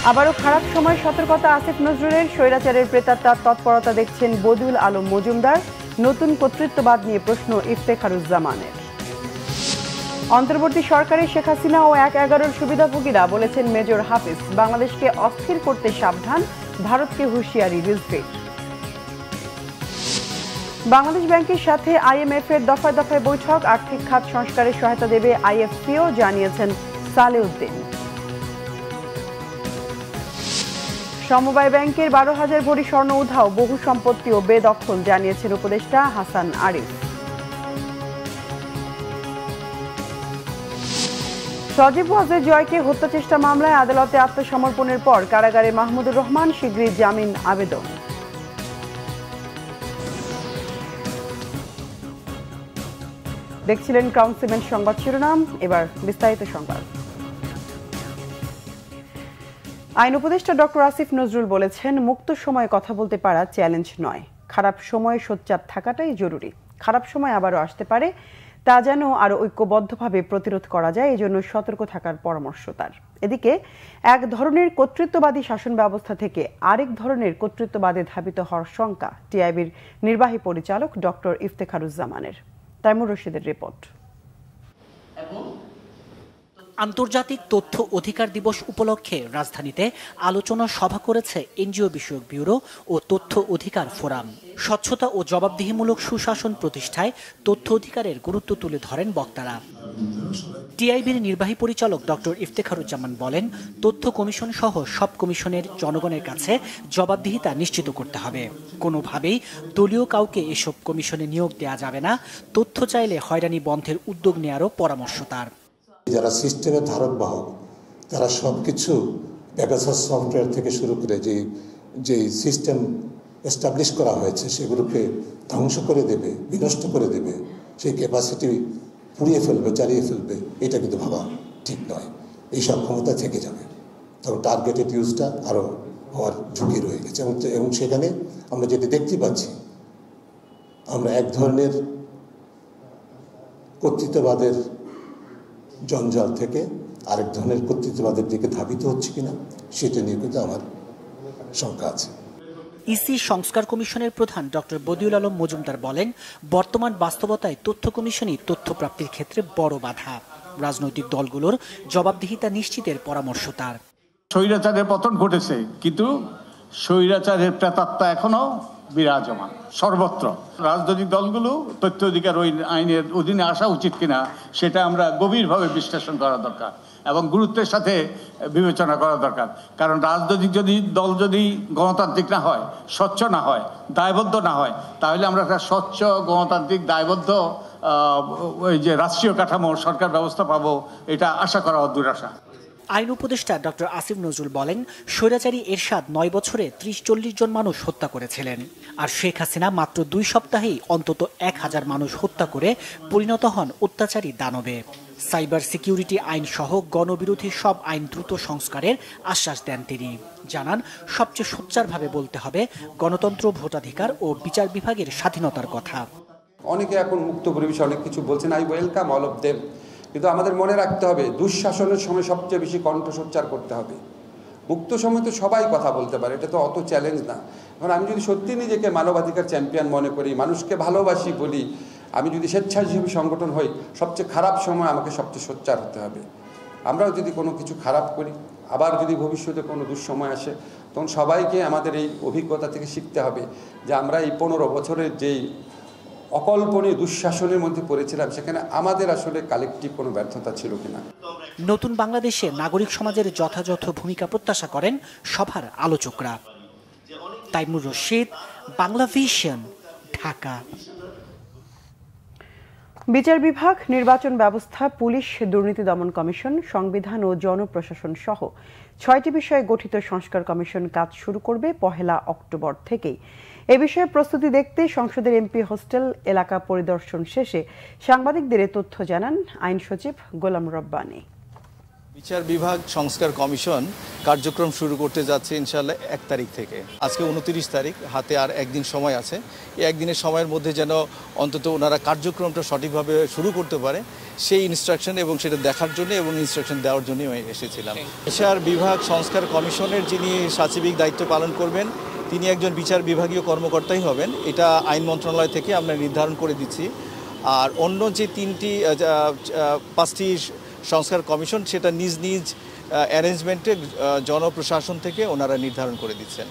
আবারও খারাপ সময় সতর্কতা আসিফ নজরুলের। স্বৈরাচারের প্রেতাত্মার তৎপরতা দেখছেন বদিউল আলম মজুমদার। নতুন কর্তৃত্ববাদ নিয়ে প্রশ্ন ইফতেখারুজ্জামানের। অন্তর্বর্তী সরকারে শেখ হাসিনা ও ১/১১ সুবিধাভোগীরা, বলেছেন মেজর হাফিজ। বাংলাদেশকে অস্থির করতে সাবধান, ভারতকে হুঁশিয়ারি রিজভির। বাংলাদেশ ব্যাংকের সাথে IMF এর দফায় দফায় বৈঠক। আর্থিক খাত সংস্কারে সহায়তা দেবে IFCও, জানিয়েছেন সালেউদ্দিন। সমবায় ব্যাংকের ১২,০০০ ভরি স্বর্ণ উধাও, বহু সম্পত্তি ও বেদখল, জানিয়েছেন উপদেষ্টা হাসান আরিফ। সজীব ওয়াজের জয়কে হত্যা চেষ্টা মামলায় আদালতে আত্মসমর্পণের পর কারাগারে মাহমুদুর রহমান, শিগগিরই জামিন আবেদন। দেখছিলেন ক্রাউন সিমেন্ট সংবাদ শিরোনাম, এবার বিস্তারিত সংবাদ। আইন উপদেষ্টা ডক্টর আসিফ নজরুল বলেছেন, মুক্ত সময়ে কথা বলতে পারা চ্যালেঞ্জ নয়, খারাপ সময়ে সোচ্চার থাকাটাই জরুরি। খারাপ সময় আবারও আসতে পারে, তা যেন আরো ঐক্যবদ্ধভাবে প্রতিরোধ করা যায়, এজন্য সতর্ক থাকার পরামর্শ তার। এদিকে এক ধরনের কর্তৃত্ববাদী শাসন ব্যবস্থা থেকে আরেক ধরনের কর্তৃত্ববাদে ধাবিত হওয়ার শঙ্কা টিআইবির নির্বাহী পরিচালক ডক্টর ইফতেখারুজ্জামানের। তাইমুর রশিদের রিপোর্ট। আন্তর্জাতিক তথ্য অধিকার দিবস উপলক্ষে রাজধানীতে আলোচনা সভা করেছে এনজিও বিষয়ক ব্যুরো ও তথ্য অধিকার ফোরাম। স্বচ্ছতা ও জবাবদিহিমূলক সুশাসন প্রতিষ্ঠায় তথ্য অধিকারের গুরুত্ব তুলে ধরেন বক্তারা। টিআইবির নির্বাহী পরিচালক ডক্টর ইফতেখারুজ্জামান বলেন, তথ্য কমিশন সহ সব কমিশনের জনগণের কাছে জবাবদিহিতা নিশ্চিত করতে হবে। কোনোভাবেই দলীয় কাউকে এসব কমিশনে নিয়োগ দেওয়া যাবে না। তথ্য চাইলে হয়রানি বন্ধের উদ্যোগ নেওয়ারও পরামর্শ তার। যারা সিস্টেমের ধারক বাহক, তারা সবকিছু পেগাসাস সফটওয়্যার থেকে শুরু করে যে সিস্টেম এস্টাবলিশ করা হয়েছে সেগুলোকে ধ্বংস করে দেবে, বিনষ্ট করে দেবে, সেই ক্যাপাসিটি পুড়িয়ে ফেলবে, জ্বালিয়ে ফেলবে, এটা কিন্তু ভাবা ঠিক নয়। এইসব ক্ষমতা থেকে যাবে, তখন টার্গেটেড ইউজটা আরও হওয়ার ঝুঁকি রয়ে গেছে। এবং সেখানে আমরা যেটি দেখতে পাচ্ছি, আমরা এক ধরনের কর্তৃত্ববাদের জঞ্জাল থেকে আরেক ধরনের কর্তৃত্ববাদের দিকে ধাবিত হচ্ছে কিনা সেটা নিয়ে কিন্তু আমার শঙ্কা আছে। ইসি সংস্কার কমিশনের প্রধান ডক্টর বদিউল আলম মজুমদার বলেন, বর্তমান বাস্তবতায় তথ্য কমিশনই তথ্য প্রাপ্তির ক্ষেত্রে বড় বাধা। রাজনৈতিক দলগুলোর জবাবদিহিতা নিশ্চিতের পরামর্শ তার। স্বৈরাচারের পতন ঘটেছে, কিন্তু স্বৈরাচারের প্রেতাত্মা এখনো বিরাজমান সর্বত্র। রাজনৈতিক দলগুলো তথ্য অধিকার আইনের অধীনে আসা উচিত কিনা সেটা আমরা গভীরভাবে বিশ্লেষণ করা দরকার এবং গুরুত্বের সাথে বিবেচনা করা দরকার। কারণ রাজনৈতিক দল যদি গণতান্ত্রিক না হয়, স্বচ্ছ না হয়, দায়বদ্ধ না হয়, তাহলে আমরা একটা স্বচ্ছ গণতান্ত্রিক দায়বদ্ধ ওই যে রাষ্ট্রীয় কাঠামো সরকার ব্যবস্থা পাবো, এটা আশা করা দুরাশা। আইন উপদেষ্টা ডক্টর আসিফ নজরুল বলেন, স্বৈরাচারী এরশাদ ৯ বছরে ৩০-৪০ জন মানুষ হত্যা করেছিলেন, আর শেখ হাসিনা মাত্র ২ সপ্তাহেই অন্তত ১,০০০ মানুষ হত্যা করে পরিণত হন অত্যাচারী দানবে। সাইবার সিকিউরিটি আইন সহ গণবিরোধী সব আইন দ্রুত সংস্কারের আশ্বাস দেন তিনি। জানান, সবচেয়ে সোচ্চারভাবে বলতে হবে গণতন্ত্র, ভোটাধিকার ও বিচার বিভাগের স্বাধীনতার কথা। অনেকে এখন মুক্ত পরিবেশে অনেক কিছু বলছেন, I welcome all of them, কিন্তু আমাদের মনে রাখতে হবে দুঃশাসনের সময় সবচেয়ে বেশি কণ্ঠ সোচ্চার করতে হবে। মুক্ত সময় তো সবাই কথা বলতে পারে, এটা তো অত চ্যালেঞ্জ না। এখন আমি যদি সত্যি নিজেকে মানবাধিকার চ্যাম্পিয়ন মনে করি, মানুষকে ভালোবাসি বলি, আমি যদি স্বেচ্ছাসেবী সংগঠন হই, সবচেয়ে খারাপ সময় আমাকে সবচেয়ে সোচ্চার হতে হবে। আমরাও যদি কোনো কিছু খারাপ করি, আবার যদি ভবিষ্যতে কোনো দুঃসময় আসে, তখন সবাইকে আমাদের এই অভিজ্ঞতা থেকে শিখতে হবে যে আমরা এই ১৫ বছরের যেই অকল্পনীয় দুঃশাসনের মধ্যে পড়েছিলাম, সেখানে আমাদের আসলে কালেকটিভ কোনো ব্যর্থতা ছিল কিনা। নতুন বাংলাদেশে নাগরিক সমাজের যথাযথ ভূমিকা প্রত্যাশা করেন সভার আলোচকরা। তাইমুর রশিদ, বাংলা ভিশন, ঢাকা। বিচার বিভাগ, নির্বাচন ব্যবস্থা, পুলিশ, দুর্নীতি দমন কমিশন, সংবিধান ও জনপ্রশাসন সহ ৬টি বিষয়ে গঠিত সংস্কার কমিশন কাজ শুরু করবে ১ অক্টোবর থেকেই। এ বিষয়ে প্রস্তুতি দেখতে সংসদের এমপি হোস্টেল এলাকা পরিদর্শন শেষে সাংবাদিকদের তথ্য জানান আইন সচিব গোলাম রব্বানী। বিচার বিভাগ সংস্কার কমিশন কার্যক্রম শুরু করতে যাচ্ছে ইনশাআল্লাহ 1 তারিখ থেকে। আজকে 29 তারিখ, হাতে আর একদিন সময় আছে। এই একদিনের সময়ের মধ্যে যেন অন্তত ওনারা কার্যক্রমটা সঠিকভাবে শুরু করতে পারে সেই ইনস্ট্রাকশন এবং সেটা দেখার জন্য এবং ইনস্ট্রাকশন দেওয়ার জন্যই আমি এসেছিলাম। বিচার বিভাগ সংস্কার কমিশনের যিনি সাচিবিক দায়িত্ব পালন করবেন তিনি একজন বিচার বিভাগীয় কর্মকর্তাই হবেন, এটা আইন মন্ত্রণালয় থেকে আমরা নির্ধারণ করে দিচ্ছি। আর অন্য যে 5টি সংস্কার কমিশন সেটা নিজ নিজ অ্যারেঞ্জমেন্টে জনপ্রশাসন থেকে ওনারা নির্ধারণ করে দিচ্ছেন।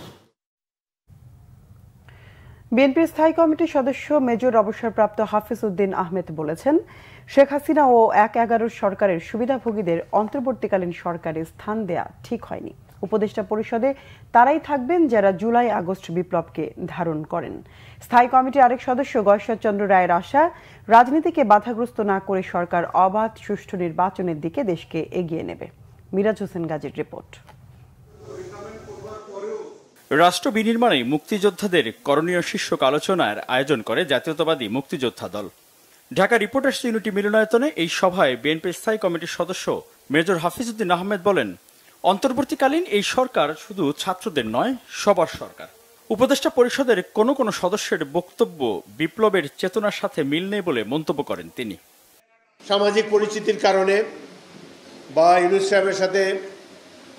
বিএনপির স্থায়ী কমিটির সদস্য মেজর অবসরপ্রাপ্ত হাফিজ উদ্দিন আহমেদ বলেছেন, শেখ হাসিনা ও ১/১১ সরকারের সুবিধাভোগীদের অন্তর্বর্তীকালীন সরকারে স্থান দেয়া ঠিক হয়নি। উপদেষ্টা পরিষদে তারাই থাকবেন যারা জুলাই আগস্ট বিপ্লবকে ধারণ করেন। স্থায়ী কমিটির আরেক সদস্য গয়েশ্বর চন্দ্র রায়ের আশা, রাজনীতিকে বাধাগ্রস্ত না করে সরকার অবাধ সুষ্ঠু নির্বাচনের দিকে দেশকে এগিয়ে নেবে। মিরাজ হোসেন গাজীর রিপোর্ট। রাষ্ট্র বিনির্মাণে মুক্তিযোদ্ধাদের করণীয় শীর্ষক আলোচনার আয়োজন করে জাতীয়তাবাদী মুক্তিযোদ্ধা দল। ঢাকা রিপোর্টার্স ইউনিটি মিলনায়তনে এই সভায় বিএনপির স্থায়ী কমিটির সদস্য মেজর হাফিজ উদ্দিন আহমেদ বলেন, অন্তর্বর্তীকালীন এই সরকার শুধু ছাত্রদের নয়, সবার সরকার। উপদেষ্টা পরিষদের কোনো কোনো সদস্যের বক্তব্য বিপ্লবের চেতনার সাথে মিল নেই বলে মন্তব্য করেন তিনি। সামাজিক পরিচিতির কারণে বা ইউনূস সাহেবের সাথে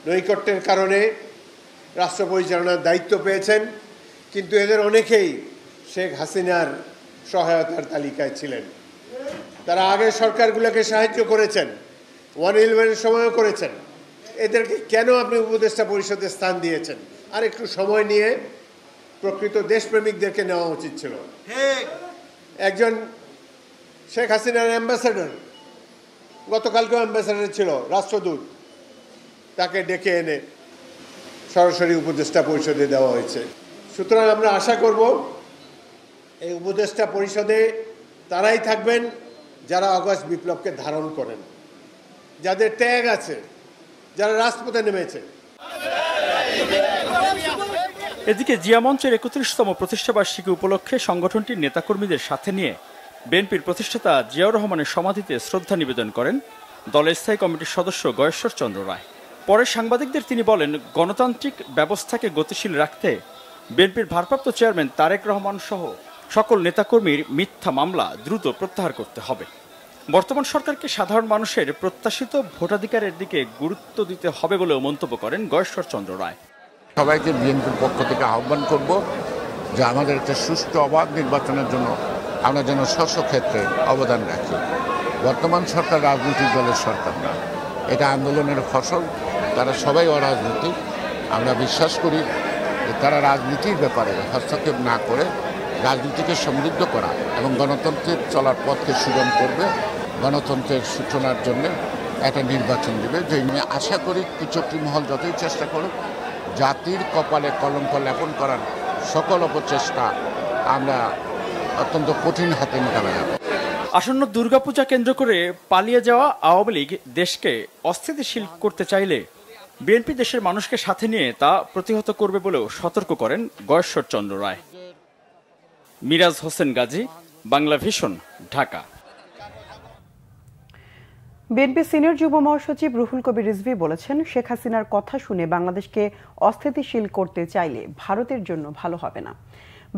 নৈকট্যের কারণে রাষ্ট্র পরিচালনার দায়িত্ব পেয়েছেন, কিন্তু এদের অনেকেই শেখ হাসিনার সহায়তার তালিকায় ছিলেন। তারা আগের সরকারগুলোকে সাহায্য করেছেন, 1/11 সময়ও করেছেন। এদেরকে কেন আপনি উপদেষ্টা পরিষদে স্থান দিয়েছেন? আর একটু সময় নিয়ে প্রকৃত দেশপ্রেমিকদেরকে নেওয়া উচিত ছিল। একজন শেখ হাসিনার অ্যাম্বাসেডর, গতকালকেও অ্যাম্বাসেডর ছিল, রাষ্ট্রদূত, তাকে ডেকে এনে সরাসরি উপদেষ্টা পরিষদে দেওয়া হয়েছে। সুতরাং আমরা আশা করব এই উপদেষ্টা পরিষদে তারাই থাকবেন যারা আগস্ট বিপ্লবকে ধারণ করেন, যাদের ট্যাগ আছে, যারা রাজপথে নেমেছে। এদিকে জিয়া মঞ্চের 31তম প্রতিষ্ঠাবার্ষিকী উপলক্ষে সংগঠনটির নেতাকর্মীদের সাথে নিয়ে বিএনপির প্রতিষ্ঠাতা জিয়াউর রহমানের সমাধিতে শ্রদ্ধা নিবেদন করেন দলের স্থায়ী কমিটির সদস্য গয়েশ্বর চন্দ্র রায়। পরে সাংবাদিকদের তিনি বলেন, গণতান্ত্রিক ব্যবস্থাকে গতিশীল রাখতে বিএনপির ভারপ্রাপ্ত চেয়ারম্যান তারেক রহমান সহ সকল নেতাকর্মীর মিথ্যা মামলা দ্রুত প্রত্যাহার করতে হবে। বর্তমান সরকারকে সাধারণ মানুষের প্রত্যাশিত ভোটাধিকারের দিকে গুরুত্ব দিতে হবে বলেও মন্তব্য করেন গয়েশ্বর চন্দ্র রায়। সবাইকে বিএনপির পক্ষ থেকে আহ্বান করব যে আমাদের একটা সুষ্ঠু অবাধ নির্বাচনের জন্য আমরা যেন স্বস্বক্ষেত্রে অবদান রাখি। বর্তমান সরকার রাজনৈতিক দলের সরকার না, এটা আন্দোলনের ফসল। তারা সবাই অরাজনৈতিক। আমরা বিশ্বাস করি যে তারা রাজনীতির ব্যাপারে হস্তক্ষেপ না করে রাজনীতিকে সমৃদ্ধ করা এবং গণতন্ত্রের চলার পথকে সুগম করবে, গণতন্ত্রের সূচনার জন্য একটা নির্বাচন দেবে। যে আমি আশা করি কুচক্রী মহল যতই চেষ্টা করুক, জাতির কপালে কলঙ্ক লেপন করার সকল অপচেষ্টা আমরা অত্যন্ত কঠিন হাতে মোকাবেলা করব। আসন্ন দুর্গাপূজা কেন্দ্র করে পালিয়ে যাওয়া আওয়ামী লীগ দেশকে অস্থিতিশীল করতে চাইলে বিএনপি দেশের মানুষকে সাথে নিয়ে তা প্রতিহত করবে বলেও সতর্ক করেন গয়েশ্বর চন্দ্র রায়। মিরাজ হোসেন গাজী, বাংলা ভিশন, ঢাকা। বিএনপি সিনিয়র যুব মহাসচিব রুহুল কবির রিজভী বলেছেন, শেখ হাসিনার কথা শুনে বাংলাদেশকে অস্থিতিশীল করতে চাইলে ভারতের জন্য ভালো হবে না।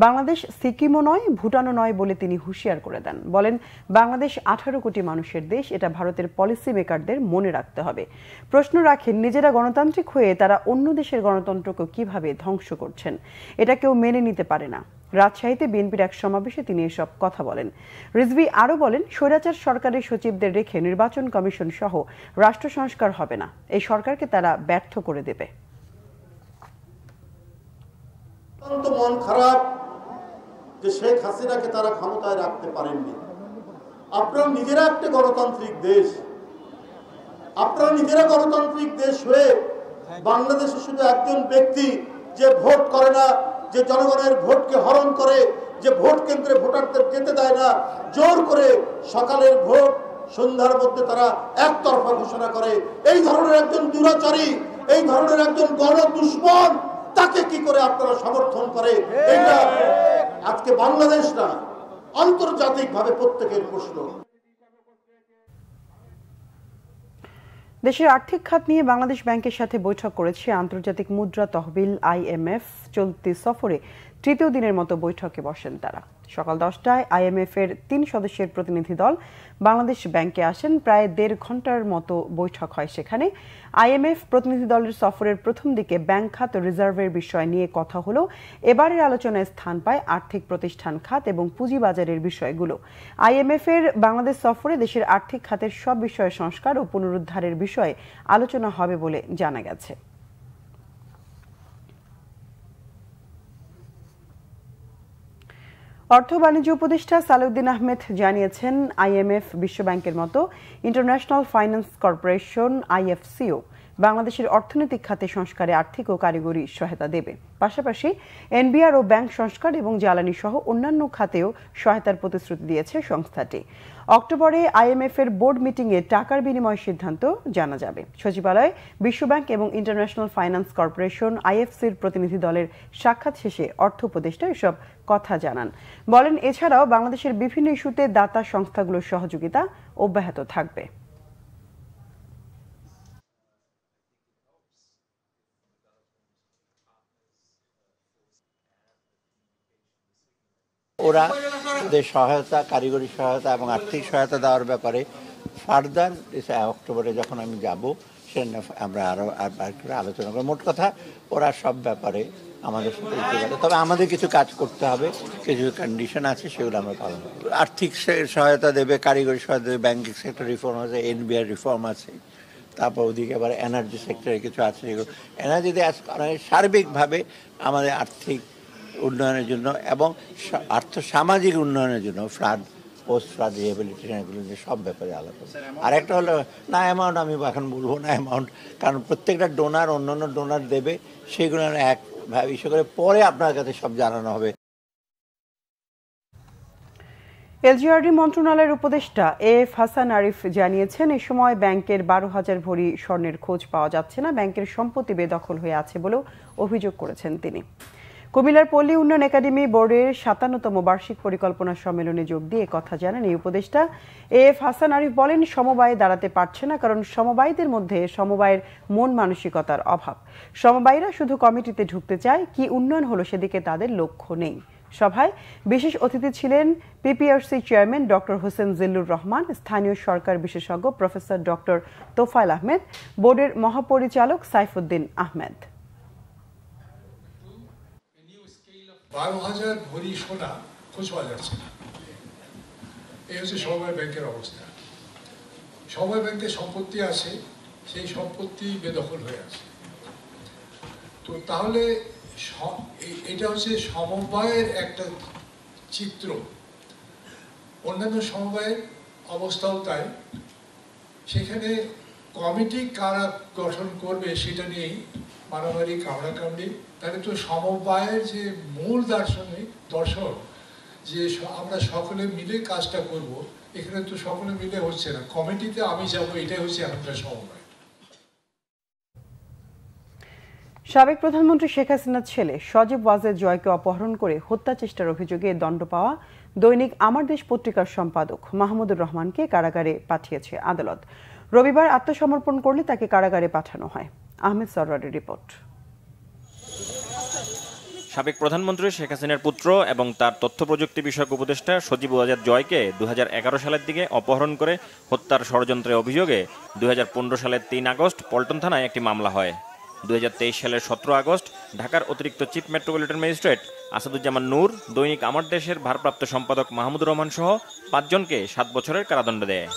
বাংলাদেশ সিকিমও নয়, ভুটানও নয় বলে তিনি হুঁশিয়ার করে দেন। বলেন, বাংলাদেশ 18 কোটি মানুষের দেশ, এটা ভারতের পলিসি মেকারদের মনে রাখতে হবে। প্রশ্ন রাখেন, নিজেরা গণতান্ত্রিক হয়ে তারা অন্য দেশের গণতন্ত্রকে কিভাবে ধ্বংস করছেন, এটা কেউ মেনে নিতে পারে না। রাজশাহীতে বিএনপির এক সমাবেশে তিনি এসব কথা বলেন। রিজভী আরও বলেন, স্বৈরাচার সরকারের সচিবদের রেখে নির্বাচন কমিশন সহ রাষ্ট্র সংস্কার হবে না। এই সরকারকে তারা ব্যর্থ করে দেবে। মন খারাপ যে শেখ হাসিনাকে তারা ক্ষমতায় রাখতে পারেননি। আপনারা নিজেরা একটা গণতান্ত্রিক দেশ, আপনারা নিজেরা গণতান্ত্রিক দেশ হয়ে বাংলাদেশে শুধু একজন ব্যক্তি যে ভোট করে না, যে জনগণের ভোটকে হরণ করে, যে ভোট কেন্দ্রে ভোটারদের যেতে দেয় না, জোর করে সকালের ভোট সন্ধ্যার মধ্যে তারা একতরফা ঘোষণা করে, এই ধরনের একজন দুরাচারী, এই ধরনের একজন গণ দুশ্মন, তাকে কি করে আপনারা সমর্থন করে? এটা আজকে বাংলাদেশ না, আন্তর্জাতিকভাবে প্রত্যেকের প্রশ্ন। দেশের আর্থিক খাত নিয়ে বাংলাদেশ ব্যাংকের সাথে বৈঠক করেছে আন্তর্জাতিক মুদ্রা তহবিল IMF। চলতি সফরে তৃতীয় দিনের মতো বৈঠকে বসেন তারা। সকাল 10টায় IMF এর 3 সদস্যের প্রতিনিধি দল বাংলাদেশ ব্যাংকে আসেন। প্রায় 1.5 ঘন্টার মতো বৈঠক হয় সেখানে। IMF প্রতিনিধি দলের সফরের প্রথম দিকে ব্যাংক খাত রিজার্ভের বিষয় নিয়ে কথা হলো। এবারের আলোচনায় স্থান পায় আর্থিক প্রতিষ্ঠান খাত এবং পুঁজিবাজারের বিষয়গুলো। IMF এর বাংলাদেশ সফরে দেশের আর্থিক খাতের সব বিষয়ে সংস্কার ও পুনরুদ্ধারের বিষয়ে আলোচনা হবে বলে জানা গেছে। অর্থ বাণিজ্য উপদেষ্টা সালেউদ্দিন আহমেদ জানিয়েছেন, IMF বিশ্বব্যাংকের মতো ইন্টারন্যাশনাল ফাইন্যান্স কর্পোরেশন IFCও বাংলাদেশের অর্থনৈতিক খাতে সংস্কারে আর্থিক ও কারিগরি সহায়তা দেবে। পাশাপাশি NBR ও ব্যাংক সংস্কার এবং জ্বালানি সহ অন্যান্য খাতেও সহায়তার প্রতিশ্রুতি দিয়েছে সংস্থাটি। অক্টোবরে IMF এর বোর্ড মিটিংয়ে টাকার বিনিময় সিদ্ধান্ত জানা যাবে। সচিবালয়ে বিশ্বব্যাংক এবং ইন্টারন্যাশনাল ফাইন্যান্স কর্পোরেশন IFCর প্রতিনিধি দলের সাক্ষাৎ শেষে অর্থ উপদেষ্টা এসব কথা জানান। বলেন, এছাড়াও বাংলাদেশের বিভিন্ন ইস্যুতে দাতা সংস্থাগুলোর সহযোগিতা অব্যাহত থাকবে। ওরা ওদের সহায়তা, কারিগরি সহায়তা এবং আর্থিক সহায়তা দেওয়ার ব্যাপারে ফার্দার অক্টোবরে যখন আমি যাব সেখানে আমরা আরও আলোচনা করব। মোট কথা ওরা সব ব্যাপারে আমাদের সাথে দিতে পারে, তবে আমাদের কিছু কাজ করতে হবে, কিছু কন্ডিশন আছে, সেগুলো আমরা পালন করব। আর্থিক সহায়তা দেবে, কারিগরি সহায়তা দেবে, ব্যাংকিং সেক্টর রিফর্ম আছে, NBR রিফর্ম আছে, তারপর ওদিকে আবার এনার্জি সেক্টরে কিছু আছে। সেগুলো এনার্জিতে সার্বিকভাবে আমাদের আর্থিক উন্নয়নের জন্য এবং সামাজিক উন্নয়নের জন্য ফ্লাড, পোস্ট ফ্লাড রিহ্যাবিলিটেশন, এগুলো যে সব ব্যাপারে আলাদা। আর একটা হলো না অ্যামাউন্ট, আমি এখন বলবো না অ্যামাউন্ট, কারণ প্রত্যেকটা ডোনার অন্যান্য ডোনার দেবে, সেগুলো একভাবে ইস্যু করে পরে আপনার কাছে সব জানানো হবে। LGRD মন্ত্রণালয়ের উপদেষ্টা AF হাসান আরিফ জানিয়েছেন, এই সময় ব্যাংকের 12,000 ভরি স্বর্ণের খোঁজ পাওয়া যাচ্ছে না। ব্যাংকের সম্পত্তি বেদখল হয়ে আছে বলেও অভিযোগ করেছেন তিনি। কুমিল্লার পল্লী উন্নয়ন একাডেমি বোর্ডের 57তম বার্ষিক পরিকল্পনা সম্মেলনে যোগ দিয়ে কথা জানান এই উপদেষ্টা। AF হাসান আরিফ বলেন, সমবায়ে দাঁড়াতে পারছে না, কারণ সমবায়ীদের মধ্যে সমবায়ের মন মানসিকতার অভাব। সমবায়ীরা শুধু কমিটিতে ঢুকতে চায়, কি উন্নয়ন হলো সেদিকে তাদের লক্ষ্য নেই। সভায় বিশেষ অতিথি ছিলেন PPRC chairman doctor Hossain Zillur Rahman, স্থানীয় সরকার বিশেষজ্ঞ প্রফেসর ডক্টর তোফায়েল আহমেদ, বোর্ডের মহাপরিচালক সাইফুদ্দিন আহমেদ। 12,000 ভরি সোনা খোঁজ পাওয়া যাচ্ছে না। এই হচ্ছে সমবায় ব্যাংকের অবস্থা। সমবায় ব্যাংকের সম্পত্তি আছে, সেই সম্পত্তি বেদখল হয়ে আছে। তো তাহলে এটা হচ্ছে সমবায়ের একটা চিত্র। অন্যান্য সমবায়ের অবস্থাও তাই। সেখানে কমিটি কারা গঠন করবে সেটা নিয়েই মারামারি, কামড়াকামড়ি। তাহলে তো সমবায়ের যে মূল দর্শন যে আমরা সকলে মিলে কাজটা করব, এখানে তো সকলে মিলে হচ্ছে না। কমিটিতে আমি যাব, এটাই হচ্ছে এখনকার সমবায়। সাবেক প্রধানমন্ত্রী শেখ হাসিনার ছেলে সজীব ওয়াজেদ জয়কে অপহরণ করে হত্যা চেষ্টার অভিযোগে দণ্ড পাওয়া দৈনিক আমার দেশ পত্রিকার সম্পাদক মাহমুদুর রহমানকে কারাগারে পাঠিয়েছে আদালত। রবিবার আত্মসমর্পণ করলে তাকে কারাগারে পাঠানো হয়। আহমেদ সরওয়ারের রিপোর্ট। সাবেক প্রধানমন্ত্রী শেখ হাসিনার পুত্র এবং তার তথ্য প্রযুক্তি বিষয়ক উপদেষ্টা সজীব ওয়াজেদ জয়কে 2011 সালের দিকে অপহরণ করে হত্যার ষড়যন্ত্রের অভিযোগে 2015 সালের 3 আগস্ট পল্টন থানায় একটি মামলা হয়। 2023 সালের 17 আগস্ট ঢাকার অতিরিক্ত chief metropolitan magistrate Asaduzzaman Noor দৈনিক আমার দেশের ভারপ্রাপ্ত সম্পাদক মাহমুদুর রহমান সহ 5 জনকে 7 বছরের কারাদণ্ড দেয়।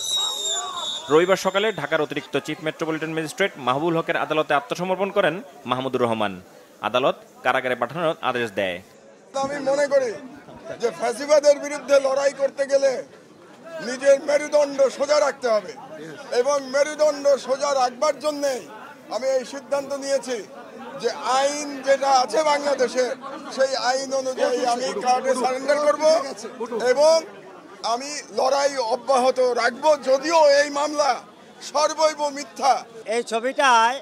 রবিবার সকালে ঢাকার অতিরিক্ত চিফ মেট্রোপলিটন ম্যাজিস্ট্রেট মাহবুবুল হকের আদালতে আত্মসমর্পণ করেন মাহমুদুর রহমান। আদালত কারাগারে পাঠানোর আদেশ দেয়। আমি মনে করি যে ফ্যাসিবাদের বিরুদ্ধে লড়াই করতে গেলে নিজের মেরুদণ্ড সোজা রাখতে হবে, এবং মেরুদণ্ড সোজা রাখবার জন্য আমি এই সিদ্ধান্ত নিয়েছি যে আইন যেটা আছে বাংলাদেশে, সেই আইন অনুযায়ী আমি কার্ডে সারেন্ডার করব এবং আমি লড়াই অব্যাহত রাখবো, যদিও এই মামলা সর্বৈব মিথ্যা। এই ছবিটায়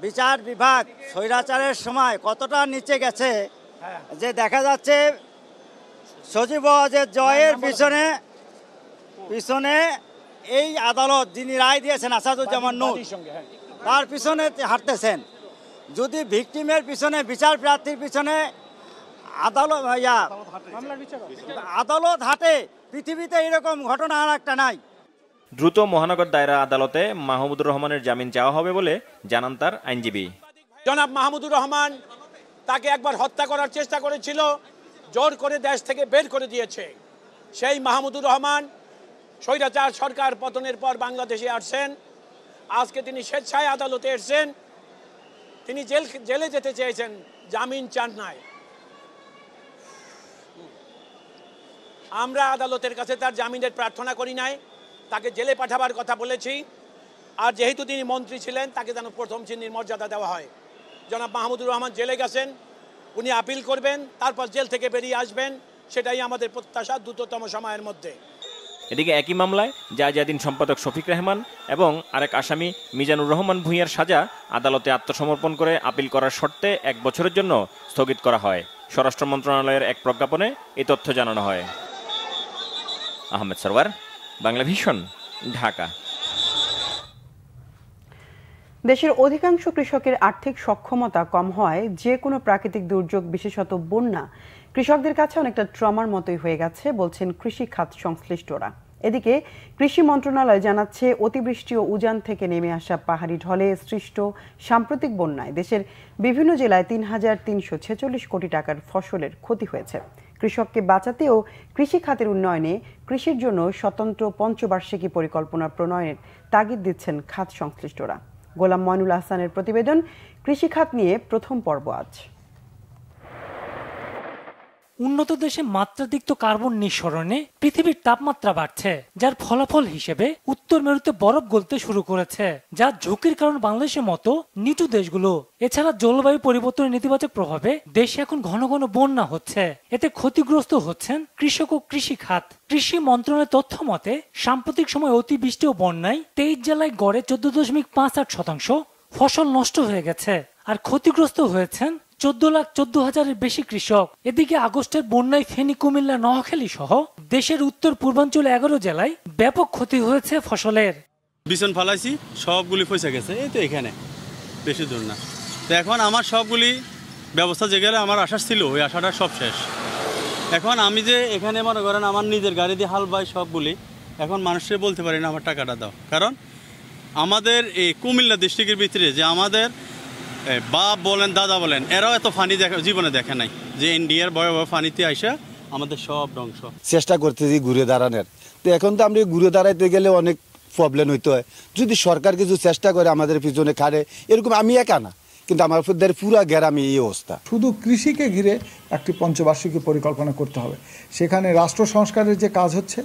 বিচার বিভাগ স্বৈরাচারের সময় কতটা নিচে গেছে যে দেখা যাচ্ছে সজীব ওয়াজেদ জয়ের পিছনে এই আদালত যিনি রায় দিয়েছেন আসাদুজ্জামান নূর তার পিছনে হাঁটতেছেন। যদি ভিকটিমের পিছনে, বিচার প্রার্থীর পিছনে আদালত হাঁটে, পৃথিবীতে এরকম ঘটনা আর একটা নাই। দ্রুত মহানগর দায়রা আদালতে মাহমুদুর রহমানের জামিন চাওয়া হবে বলে জানান তার আইনজীবী। জনাব মাহমুদুর রহমান, তাকে একবার হত্যা করার চেষ্টা করেছিল, জোর করে দেশ থেকে বের করে দিয়েছে। সেই মাহমুদুর রহমান স্বৈরাচার সরকার পতনের পর বাংলাদেশে আসছেন। আজকে তিনি স্বেচ্ছায় আদালতে এসেছেন। তিনি জেলে যেতে চেয়েছেন, জামিন চান নাই। আমরা আদালতের কাছে তার জামিনের প্রার্থনা করি নাই, তাকে জেলে পাঠাবার কথা বলেছি। আর যেহেতু তিনি মন্ত্রী ছিলেন, তাকে যেন প্রথম শ্রেণীর মর্যাদা দেওয়া হয়। জনাব মাহমুদুর রহমান জেলে গেছেন, উনি আপিল করবেন, তারপর জেল থেকে বেরিয়ে আসবেন, সেটাই আমাদের প্রত্যাশা দ্রুততম সময়ের মধ্যে। এদিকে একই মামলায় জায়জাদিন সম্পাদক শফিক রহমান এবং আরেক আসামি মিজানুর রহমান ভূঁইয়ার সাজা আদালতে আত্মসমর্পণ করে আপিল করার শর্তে 1 বছরের জন্য স্থগিত করা হয়। স্বরাষ্ট্র মন্ত্রণালয়ের এক প্রজ্ঞাপনে এই তথ্য জানানো হয়। আহমেদ সরওয়ার, বাংলা ভিশন, ঢাকা। দেশের অধিকাংশ কৃষকের আর্থিক সক্ষমতা কম হওয়ায় যে কোনো প্রাকৃতিক দুর্যোগ, বিশেষত বন্যা, কৃষকদের কাছে অনেকটা ট্রমার মতোই হয়ে গেছে বলছেন কৃষি খাত সংশ্লিষ্টরা। এদিকে কৃষি মন্ত্রণালয় জানাচ্ছে, অতিবৃষ্টি ও উজান থেকে নেমে আসা পাহাড়ি ঢলে সৃষ্ট সাম্প্রতিক বন্যায় দেশের বিভিন্ন জেলায় ৩,৩46 কোটি টাকার ফসলের ক্ষতি হয়েছে। কৃষককে বাঁচাতে ও কৃষি খাতের উন্নয়নে কৃষির জন্য স্বতন্ত্র পঞ্চবার্ষিকী পরিকল্পনা প্রণয়নের তাগিদ দিচ্ছেন খাত সংশ্লিষ্টরা। গোলাম ময়নুল আহসানের প্রতিবেদন, কৃষি খাত নিয়ে প্রথম পর্ব আজ। উন্নত দেশে মাত্রাতিরিক্ত কার্বন নিঃসরণে পৃথিবীর তাপমাত্রা বাড়ছে, যার ফলাফল হিসেবে উত্তর মেরুতে বরফ গলতে শুরু করেছে, যা ঝুঁকির কারণ বাংলাদেশের মতো নিচু দেশগুলো। এছাড়া জলবায়ু পরিবর্তনের নেতিবাচক প্রভাবে দেশে এখন ঘন ঘন বন্যা হচ্ছে, এতে ক্ষতিগ্রস্ত হচ্ছেন কৃষক ও কৃষি খাত। কৃষি মন্ত্রণালয়ের তথ্য মতে সাম্প্রতিক সময় অতিবৃষ্টি ও বন্যায় 23 জেলায় গড়ে 14.58% ফসল নষ্ট হয়ে গেছে, আর ক্ষতিগ্রস্ত হয়েছেন 14,14,000-এর বেশি কৃষক। এদিকে আগস্টের বন্যায় ফেনী, কুমিল্লা, নোয়াখালী সহ দেশের উত্তর পূর্বাঞ্চলে 11 জেলায় ব্যাপক ক্ষতি হয়েছে ফসলের। বিছন ফালাইছি, সবগুলি পয়সা গেছে, এই তো এখানে বেশি দূর না। তো এখন আমার সবগুলি ব্যবস্থা যে গেলে আমার আশা ছিল, ওই আশাটা সব শেষ। এখন আমি যে এখানে মনে করেন আমার নিজের গাড়ি দিয়ে হাল বাই সবগুলি, এখন মানুষকে বলতে পারি না আমার টাকাটা দাও। কারণ আমাদের এই কুমিল্লা ডিস্ট্রিক্টের ভিতরে যে আমাদের বাপ বলেন, দাদা বলেন, এরাও এত ফানি জীবনে দেখে নাই যে ইন্ডিয়ার বড় বড় ফানিতে আইসা আমাদের সব ধ্বংস। চেষ্টা করতেছি ঘুরে দাঁড়ানোর, তো এখন তো আমরা ঘুরে দাঁড়াইতে গেলে অনেক প্রবলেম হইতে হয়। যদি সরকার কিছু চেষ্টা করে আমাদের পিছনে খাড়ে, এরকম আমি একা না, কিন্তু আমার পুরো গ্রামে এই অবস্থা। শুধু কৃষিকে ঘিরে একটি পঞ্চবার্ষিকী পরিকল্পনা করতে হবে। সেখানে রাষ্ট্র সংস্কারের যে কাজ হচ্ছে,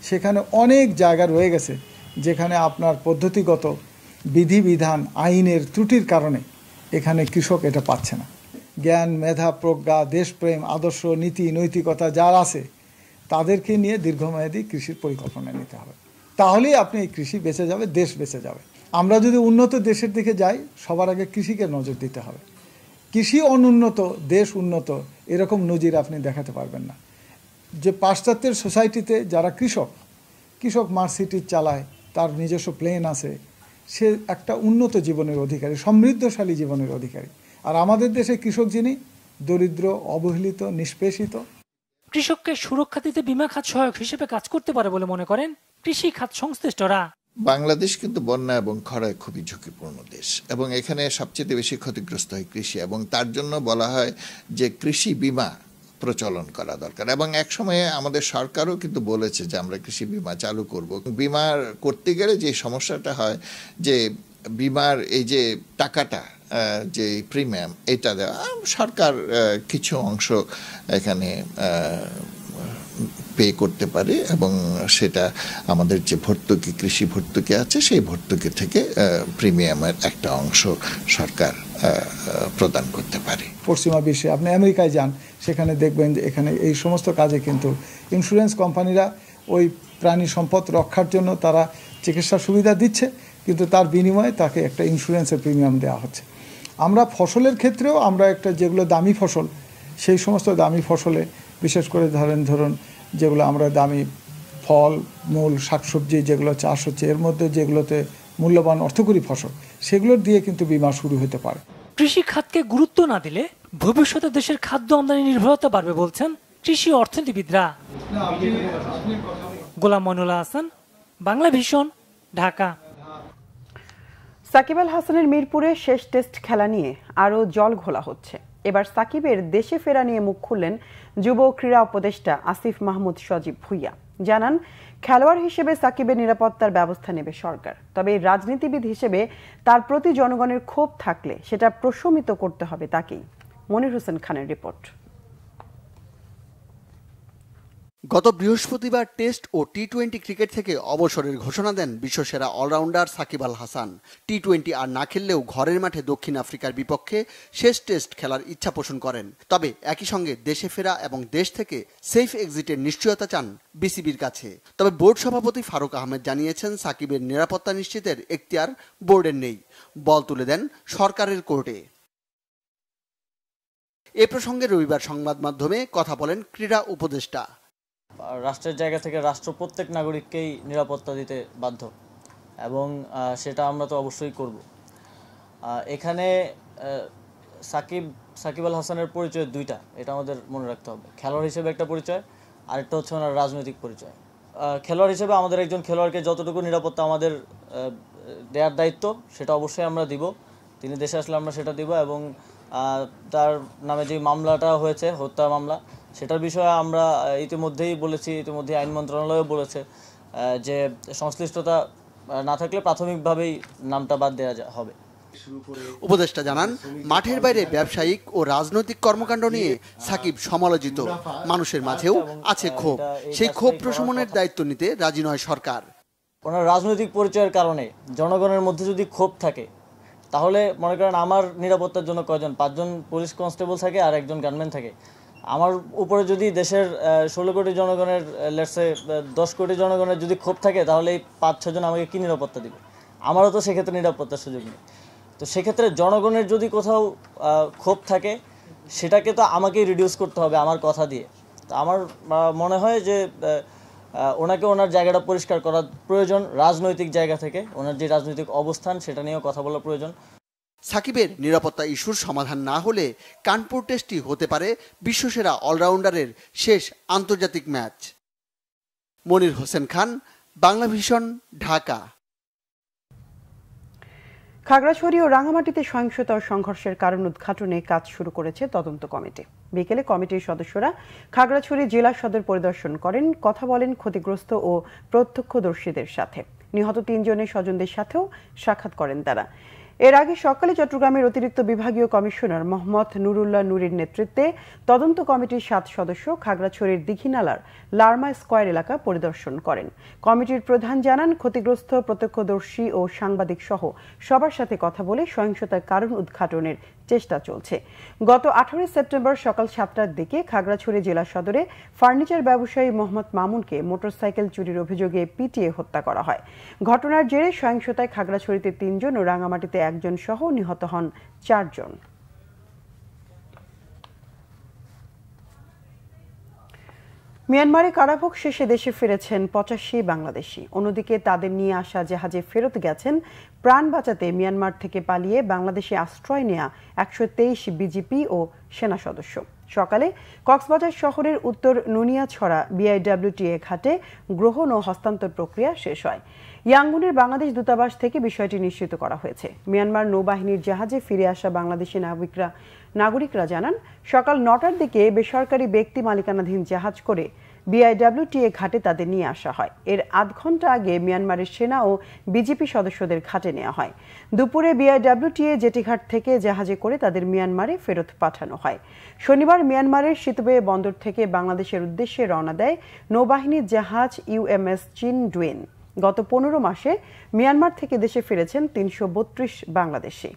সেখানে অনেক জায়গা রয়ে গেছে যেখানে আপনার পদ্ধতিগত বিধিবিধান, আইনের ত্রুটির কারণে এখানে কৃষক এটা পাচ্ছে না। জ্ঞান, মেধা, প্রজ্ঞা, দেশপ্রেম, আদর্শ, নীতি, নৈতিকতা যার আছে, তাদেরকে নিয়ে দীর্ঘমেয়াদী কৃষির পরিকল্পনা নিতে হবে। তাহলেই আপনি এই কৃষি বেঁচে যাবে, দেশ বেঁচে যাবে। আমরা যদি উন্নত দেশের দিকে যাই, সবার আগে কৃষিকে নজর দিতে হবে। কৃষি অনুন্নত, দেশ উন্নত, এরকম নজির আপনি দেখাতে পারবেন না। যে পাশ্চাত্যের সোসাইটিতে যারা কৃষক মার্সিডিজ চালায়, তার নিজস্ব প্লেন আছে, সে একটা উন্নত জীবনের অধিকারী, সমৃদ্ধশালী জীবনের অধিকারী। আর আমাদের দেশে কৃষক যিনি দরিদ্র, অবহেলিত, নিষ্পেষিত। কৃষককে সুরক্ষা দিতে বীমা খাত সহায়ক হিসেবে কাজ করতে পারে বলে মনে করেন কৃষি খাত সংশ্লিষ্টরা। বাংলাদেশ কিন্তু বন্যা এবং খরায় খুবই ঝুঁকিপূর্ণ দেশ, এবং এখানে সবচেয়ে বেশি ক্ষতিগ্রস্ত হয় কৃষি, এবং তার জন্য বলা হয় যে কৃষি বীমা প্রচলন করা দরকার। এবং এক সময়ে আমাদের সরকারও কিন্তু বলেছে যে আমরা কৃষি বীমা চালু করব। বীমা করতে গেলে যে সমস্যাটা হয় যে বীমার এই যে টাকাটা, যে প্রিমিয়াম, এটা দেওয়া, সরকার কিছু অংশ এখানে পে করতে পারে, এবং সেটা আমাদের যে ভর্তুকি, কৃষি ভর্তুকি আছে, সেই ভর্তুকি থেকে প্রিমিয়ামের একটা অংশ সরকার প্রদান করতে পারে। পশ্চিমা বিশ্বে আপনি আমেরিকায় যান, সেখানে দেখবেন যে এখানে এই সমস্ত কাজে কিন্তু ইন্স্যুরেন্স কোম্পানিরা ওই প্রাণী সম্পদ রক্ষার জন্য তারা চিকিৎসা সুবিধা দিচ্ছে, কিন্তু তার বিনিময়ে তাকে একটা ইন্স্যুরেন্সের প্রিমিয়াম দেওয়া হচ্ছে। আমরা ফসলের ক্ষেত্রেও আমরা একটা যেগুলো দামি ফসল, সেই সমস্ত দামি ফসলে বিশেষ করে ধরুন যেগুলো আমরা দামি ফল মূল শাকসবজি যেগুলো চাষ হচ্ছে এর মধ্যে যেগুলোতে মূল্যবান অর্থকরী ফসল সেগুলোর দিয়ে কিন্তু বীমা শুরু হতে পারে। কৃষি খাতকে গুরুত্ব না দিলে ভবিষ্যতে দেশের খাদ্য আমদানি নির্ভরতা বাড়বে বলছেন কৃষি অর্থনীতিবিদরা। গোলাম মইনুল্লাহ হাসান, বাংলা ভিশন, ঢাকা। সাকিব আল হাসানের মিরপুরে শেষ টেস্ট খেলা নিয়ে আরও জল ঘোলা হচ্ছে। এবার সাকিবের দেশে ফেরা নিয়ে মুখ খুললেন যুব ক্রীড়া উপদেষ্টা আসিফ মাহমুদ সজীব ভুইয়া। জানান, খেলোয়াড় হিসেবে সাকিবের নিরাপত্তার ব্যবস্থা নেবে সরকার, তবে রাজনীতিবিদ হিসেবে তার প্রতি জনগণের ক্ষোভ থাকলে সেটা প্রশমিত করতে হবে তাকেই। মনির হোসেন খানের রিপোর্ট। গত বৃহস্পতিবার টেস্ট ও টি-20 ক্রিকেট থেকে অবসরের ঘোষণা দেন বিশ্বসেরা অলরাউন্ডার সাকিব আল হাসান। টি-20 আর না খেললেও ঘরের মাঠে দক্ষিণ আফ্রিকার বিপক্ষে শেষ টেস্ট খেলার ইচ্ছা পোষণ করেন। তবে একই সঙ্গে দেশে ফেরা এবং দেশ থেকে সেফ এক্সিটের নিশ্চয়তা চান বিসিবির কাছে। তবে বোর্ড সভাপতি ফারুক আহমেদ জানিয়েছেন, সাকিবের নিরাপত্তা নিশ্চিতের এখতিয়ার বোর্ডের নেই, বল তুলে দেন সরকারের কোর্টে। এ প্রসঙ্গে রবিবার সংবাদ মাধ্যমে কথা বলেন ক্রীড়া উপদেষ্টা। রাষ্ট্রের জায়গা থেকে রাষ্ট্র প্রত্যেক নাগরিককেই নিরাপত্তা দিতে বাধ্য এবং সেটা আমরা তো অবশ্যই করব। এখানে সাকিব আল হাসানের পরিচয় দুইটা, এটা আমাদের মনে রাখতে হবে। খেলোয়াড় হিসেবে একটা পরিচয়, আরেকটা হচ্ছে ওনার রাজনৈতিক পরিচয়। খেলোয়াড় হিসেবে আমাদের একজন খেলোয়াড়কে যতটুকু নিরাপত্তা আমাদের দেওয়ার দায়িত্ব সেটা অবশ্যই আমরা দিব। তিনি দেশে আসলে আমরা সেটা দিব এবং তার নামে যে মামলাটা হয়েছে, হত্যা মামলা, সেটার বিষয়ে আমরা ইতিমধ্যেই বলেছি, ইতিমধ্যে আইন মন্ত্রণালয়ও বলেছে যে সংশ্লিষ্টতা না থাকলে প্রাথমিকভাবেই নামটা বাদ দেওয়া হবে। উপদেষ্টা জানান, মাঠের বাইরে ব্যবসায়িক ও রাজনৈতিক কর্মকাণ্ড নিয়ে সাকিব সমালোচিত। মানুষের মাঝেও আছে ক্ষোভ, সেই ক্ষোভ প্রশমনের দায়িত্ব নিতে রাজি নয় সরকার। ওনার রাজনৈতিক পরিচয়ের কারণে জনগণের মধ্যে যদি ক্ষোভ থাকে, তাহলে মনে করেন আমার নিরাপত্তার জন্য কয়জন, 5 জন পুলিশ কনস্টেবল থাকে আর 1 জন গানম্যান থাকে। আমার উপরে যদি দেশের 16 কোটি জনগণের, লেটসে 10 কোটি জনগণের যদি ক্ষোভ থাকে, তাহলে এই 5-6 জন আমাকে কি নিরাপত্তা দিবে? আমারও তো সেক্ষেত্রে নিরাপত্তার সুযোগ নেই। তো সেক্ষেত্রে জনগণের যদি কোথাও ক্ষোভ থাকে, সেটাকে তো আমাকেই রিডিউস করতে হবে আমার কথা দিয়ে। তো আমার মনে হয় যে ওনাকে ওনার জায়গাটা পরিষ্কার করা প্রয়োজন। রাজনৈতিক জায়গা থেকে ওনার যে রাজনৈতিক অবস্থান, সেটা নিয়েও কথা বলা প্রয়োজন। সাকিবের নিরাপত্তা ইস্যুর সমাধান না হলে কানপুর টেস্টই হতে পারে বিশ্বসেরা অলরাউন্ডারের শেষ আন্তর্জাতিক ম্যাচ। মনির হোসেন খান, বাংলা ভিশন, ঢাকা। খাগড়াছড়ি ও রাঙামাটিতে সহিংসতা ও সংঘর্ষের কারণ উদ্ঘাটনে কাজ শুরু করেছে তদন্ত কমিটি। বিকেলে কমিটির সদস্যরা খাগড়াছড়ি জেলা সদর পরিদর্শন করেন, কথা বলেন ক্ষতিগ্রস্ত ও প্রত্যক্ষদর্শীদের সাথে। নিহত 3 জনের স্বজনদের সাথেও সাক্ষাৎ করেন তারা। এর আগে সকালে চট্টগ্রামের অতিরিক্ত বিভাগীয় কমিশনার মোহাম্মদ নুরুল্লাহ নুরির নেতৃত্বে তদন্ত কমিটির 7 সদস্য খাগড়াছড়ির দীঘিনালার লারমা স্কয়ার এলাকা পরিদর্শন করেন। কমিটির প্রধান জানান, ক্ষতিগ্রস্ত, প্রত্যক্ষদর্শী ও সাংবাদিক সহ সবার সাথে কথা বলে সহিংসতার কারণ উদ্ঘাটনের চেষ্টা চলছে। গত 18 সেপ্টেম্বর সকাল 7টার দিকে খাগড়াছড়ি জেলা সদরে ফার্নিচার ব্যবসায়ী মোহাম্মদ মামুনকে মোটরসাইকেল চুরির অভিযোগে পিটিয়ে হত্যা করা হয়। ঘটনার জেরে সহিংসতায় খাগড়াছড়িতে 3 জন ও রাঙামাটিতে 1 জন সহ নিহত হন 4 জন। মিয়ানমারে কারাভোগ শেষে দেশে ফিরেছেন 85 বাংলাদেশি। অন্যদিকে তাদের নিয়ে আসা জাহাজে ফেরত গেছেন প্রাণ বাঁচাতে মিয়ানমার থেকে পালিয়ে বাংলাদেশে আশ্রয় নেয়া 123 বিজিপি ও সেনা সদস্য। সকালে কক্সবাজার শহরের উত্তর নুনিয়াছড়া বিআইডব্লিউটিএ ঘাটে গ্রহণ ও হস্তান্তর প্রক্রিয়া শেষ হয়। ইয়াঙ্গুনের বাংলাদেশ দূতাবাস থেকে বিষয়টি নিশ্চিত করা হয়েছে। মিয়ানমার নৌবাহিনীর জাহাজে ফিরে আসা বাংলাদেশি নাগরিকরা জানান, সকাল 9টার দিকে বেসরকারি ব্যক্তি মালিকানাধীন জাহাজ করে বিআইডব্লিউটিএ ঘাটে তাদের নিয়ে আসা হয়। এর আধ ঘন্টা আগে মিয়ানমারের সেনা ও বিজিপি সদস্যদের ঘাটে নেওয়া হয়। দুপুরে বিআইডব্লিউটিএ জেটিঘাট থেকে জাহাজে করে তাদের মিয়ানমারে ফেরত পাঠানো হয়। শনিবার মিয়ানমারের সিতবে বন্দর থেকে বাংলাদেশের উদ্দেশ্যে রওনা দেয় নৌবাহিনীর জাহাজ ইউএমএস চিন ডুয়েন। গত 15 মাসে মিয়ানমার থেকে দেশে ফিরেছেন 332 বাংলাদেশি।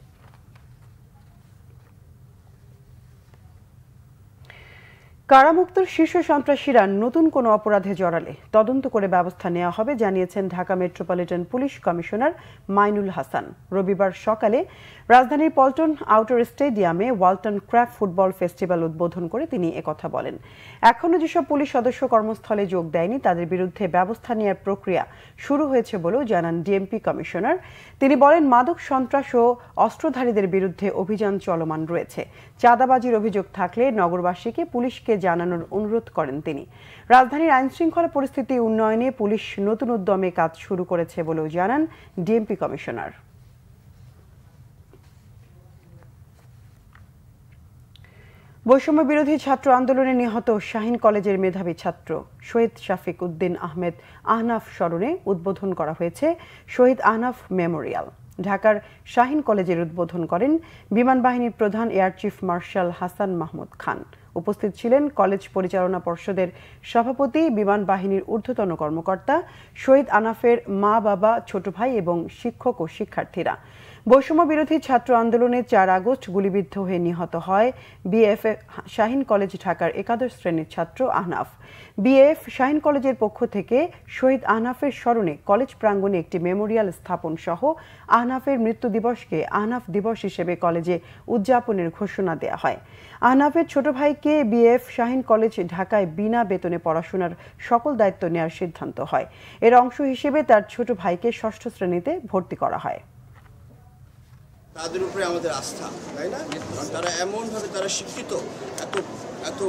কারামুক্ত শীর্ষ সন্ত্রাসীরা নতুন কোনো অপরাধে জড়ালে তদন্ত করে ব্যবস্থা নেওয়া হবে জানিয়েছেন Dhaka metropolitan police commissioner Mainul Hasan. রবিবার সকালে রাজধানীর পল্টন আউটার স্টেডিয়ামে ওয়ালটন ক্র্যাফট ফুটবল ফেস্টিভ্যাল উদ্বোধন করে তিনি একথা বলেন। এখনও যেসব পুলিশ সদস্য কর্মস্থলে যোগ দেয়নি তাদের বিরুদ্ধে ব্যবস্থা নেওয়ার প্রক্রিয়া শুরু হয়েছে বলেও জানান ডিএমপি কমিশনার। তিনি বলেন, মাদক সন্ত্রাস ও অস্ত্রধারীদের বিরুদ্ধে অভিযান চলমান রয়েছে। চাঁদাবাজির অভিযোগ থাকলে নগরবাসীকে পুলিশকে জানানোর অনুরোধ করেন তিনি। রাজধানীর আইনশৃঙ্খলা পরিস্থিতি উন্নয়নে পুলিশ নতুন উদ্যমে কাজ শুরু করেছে বলেও জানান ডিএমপি কমিশনার। বৈষম্য বিরোধী ছাত্র আন্দোলনে নিহত শাহীন কলেজের মেধাবী ছাত্র শহীদ শাফিক উদ্দিন আহমেদ আহনাফ স্মরণে উদ্বোধন করা হয়েছে শহীদ আহনাফ মেমোরিয়াল। ঢাকার শাহীন কলেজের উদ্বোধন করেন বিমান বাহিনীর প্রধান air chief marshal Hasan Mahmud Khan. উপস্থিত ছিলেন কলেজ পরিচালনা পর্ষদের সভাপতি, বিমান বাহিনীর ঊর্ধ্বতন কর্মকর্তা, শহীদ আহনাফের মা বাবা, ছোট ভাই এবং শিক্ষক ও শিক্ষার্থীরা। বৈষম্য বিরোধী ছাত্র আন্দোলনে 4 আগস্ট গুলিবিদ্ধ হয়ে নিহত হয় বিএফ শাহীন কলেজ ঢাকার একাদশ শ্রেণীর ছাত্র আহনাফ। বিএফ শাহীন কলেজের পক্ষ থেকে শহীদ আহনাফের স্মরণে কলেজ প্রাঙ্গণে একটি মেমোরিয়াল স্থাপন সহ আহনাফের মৃত্যু দিবসকে আহনাফ দিবস হিসেবে কলেজে উদযাপনের ঘোষণা দেওয়া হয়। আহনাফের ছোট ভাইকে বিএফ শাহীন কলেজ ঢাকায় বিনা বেতনে পড়াশোনার সকল দায়িত্ব নেওয়ার সিদ্ধান্ত হয়। এর অংশ হিসেবে তার ছোট ভাইকে 6ষ্ঠ শ্রেণীতে ভর্তি করা হয়। তাদের উপরে আমাদের আস্থা, তাই না? কারণ তারা এমনভাবে তারা শিক্ষিত, এত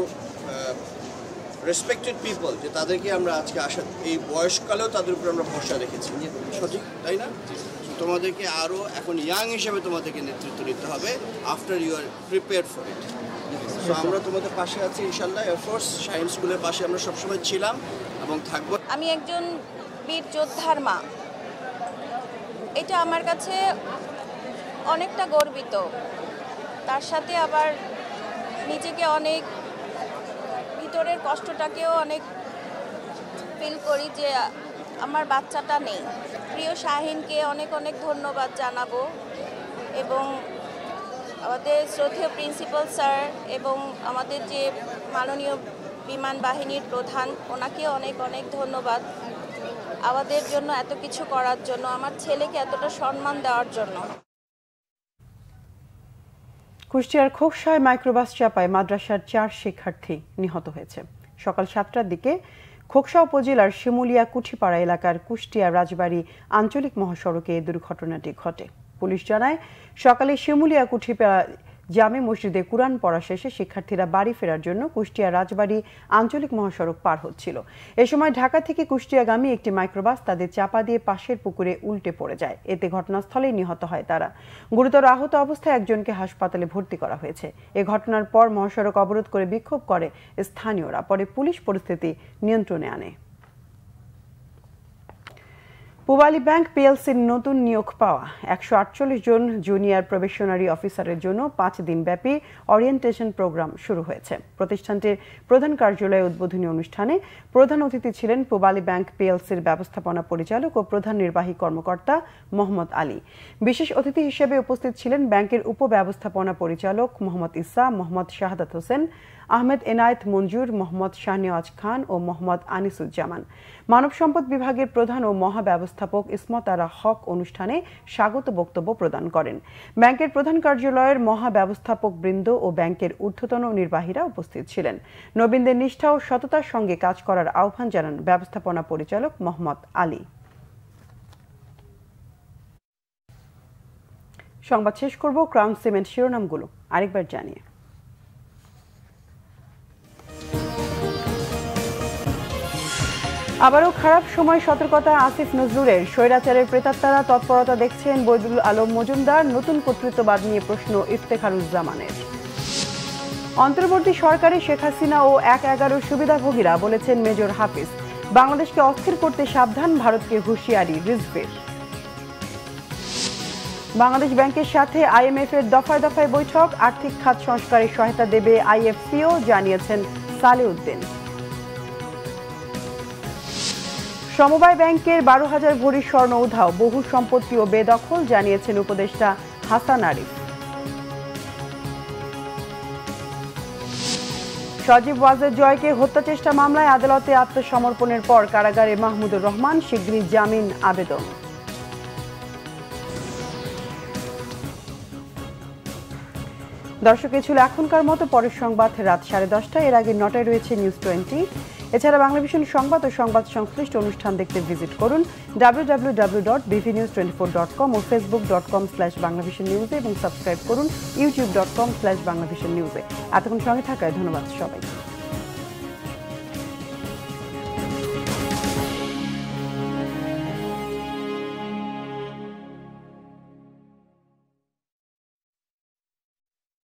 রেসপেক্টেড পিপল যে তাদেরকে আমরা আজকে এই বয়সকালেও তাদের উপরে আমরা ভরসা রেখেছি। সঠিক, তাই না? তোমাদেরকে আরও এখন ইয়াং হিসেবে তোমাদেরকে নেতৃত্ব নিতে হবে after you are prepare for it. তো আমরা তোমাদের পাশে আছি ইনশাল্লাহ। এয়ারফোর্স শাহীন স্কুলের পাশে আমরা সবসময় ছিলাম এবং থাকবো। আমি একজন বীর যোদ্ধার মা, এটা আমার কাছে অনেকটা গর্বিত। তার সাথে আবার নিজেকে অনেক ভিতরের কষ্টটাকেও অনেক ফিল করি যে আমার বাচ্চাটা নেই। প্রিয় শাহীনকে অনেক অনেক ধন্যবাদ জানাবো এবং আমাদের শ্রদ্ধেয় প্রিন্সিপাল স্যার এবং আমাদের যে মাননীয় বিমান বাহিনীর প্রধান, ওনাকে অনেক অনেক ধন্যবাদ আমাদের জন্য এত কিছু করার জন্য, আমার ছেলেকে এতটা সম্মান দেওয়ার জন্য। কুষ্টিয়ার খোকসায় মাইক্রোবাস চাপায় মাদ্রাসার 4 শিক্ষার্থী নিহত হয়েছে। সকাল 7টার দিকে খোকসা উপজেলার শিমুলিয়া কুঠিপাড়া এলাকার কুষ্টিয়া রাজবাড়ী আঞ্চলিক মহাসড়কে এই দুর্ঘটনাটি ঘটে। পুলিশ জানায়, সকালে শিমুলিয়া কুঠিপাড়া জামে মসজিদে কুরআন পড়া শেষে শিক্ষার্থীরা বাড়ি ফেরার জন্য কুষ্টিয়া রাজবাড়ী আঞ্চলিক মহাসড়ক পার হচ্ছিল। এ সময় ঢাকা থেকে কুষ্টিয়াগামী একটি মাইক্রোবাস তাদের চাপা দিয়ে পাশের পুকুরে উল্টে পড়ে যায়। এতে ঘটনাস্থলেই নিহত হয় তারা। গুরুতর আহত অবস্থায় একজনকে হাসপাতালে ভর্তি করা হয়েছে। এ ঘটনার পর মহাসড়ক অবরোধ করে বিক্ষোভ করে স্থানীয়রা। পরে পুলিশ পরিস্থিতি নিয়ন্ত্রণে আনে। পূবালী ব্যাংক পিএলসির নতুন নিয়োগ পাওয়া 148 জন জুনিয়র প্রবেশনারি অফিসারের জন্য 5 দিনব্যাপী ওরিয়েন্টেশন প্রোগ্রাম শুরু হয়েছে। প্রতিষ্ঠানটির প্রধান কার্যালয়ে উদ্বোধনী অনুষ্ঠানে প্রধান অতিথি ছিলেন পূবালী ব্যাংক পিএলসির ব্যবস্থাপনা পরিচালক ও প্রধান নির্বাহী কর্মকর্তা মোহাম্মদ আলী। বিশেষ অতিথি হিসেবে উপস্থিত ছিলেন ব্যাংকের উপব্যবস্থাপনা পরিচালক মোহাম্মদ ইসা, মোহাম্মদ শাহাদাত হোসেন, আহমেদ এনায়েত মঞ্জুর, মোহাম্মদ শাহনেওয়াজ খান ও মোহাম্মদ আনিসুজ্জামান। মানব সম্পদ বিভাগের প্রধান ও মহাব্যবস্থাপক ইসমত আরা হক অনুষ্ঠানে স্বাগত বক্তব্য প্রদান করেন। ব্যাংকের প্রধান কার্যালয়ের মহাব্যবস্থাপক বৃন্দ ও ব্যাংকের ঊর্ধ্বতন নির্বাহীরা উপস্থিত ছিলেন। নবীনদের নিষ্ঠা ও সততার সঙ্গে কাজ করার আহ্বান জানান ব্যবস্থাপনা পরিচালক মোহাম্মদ আলী। সংবাদ শেষ করব ক্রাউন সিমেন্ট শিরোনামগুলো আরেকবার জানিয়ে। আবারও খারাপ সময় সতর্কতা আসিফ নজরুলের। স্বৈরাচারের প্রেতাত্মারা তৎপরতা দেখছেন বৈদুল আলম মজুমদার। নতুন কর্তৃত্ববাদ নিয়ে প্রশ্ন ইফতেখারুজ্জামানের। অন্তর্বর্তী সরকারে শেখ হাসিনা ও 1/11 সুবিধাভোগীরা, বলেছেন মেজর হাফিজ। বাংলাদেশকে অস্থির করতে সাবধান, ভারতকে হুঁশিয়ারি রিজভির। বাংলাদেশ ব্যাংকের সাথে আইএমএফ এর দফায় দফায় বৈঠক, আর্থিক খাত সংস্কারে সহায়তা দেবে আইএফসিও, জানিয়েছেন সালেউদ্দিন। সমবায় ব্যাংকের 12,000 ভরি স্বর্ণ উধাও, বহু সম্পত্তি ও বেদখল, জানিয়েছেন উপদেষ্টা হাসান আরিফ। সজীব ওয়াজেদ জয়কে হত্যা চেষ্টা মামলায় আদালতে আত্মসমর্পণের পর কারাগারে মাহমুদুর রহমান, শিগগিরই জামিন আবেদন। দর্শক, এ ছিল এখনকার মতো। পরের সংবাদ রাত 10:30। এর আগে 9টায় রয়েছে নিউজ 20। এছাড়া বাংলাভিশন সংবাদ ও সংবাদ সংশ্লিষ্ট অনুষ্ঠান দেখতে ভিজিট করুন www.bvnews24.com ও facebook.com/banglavisionnews এবং সাবস্ক্রাইব করুন youtube.com/banglavisionnews। এতক্ষণ সঙ্গে থাকায় ধন্যবাদ সবাই।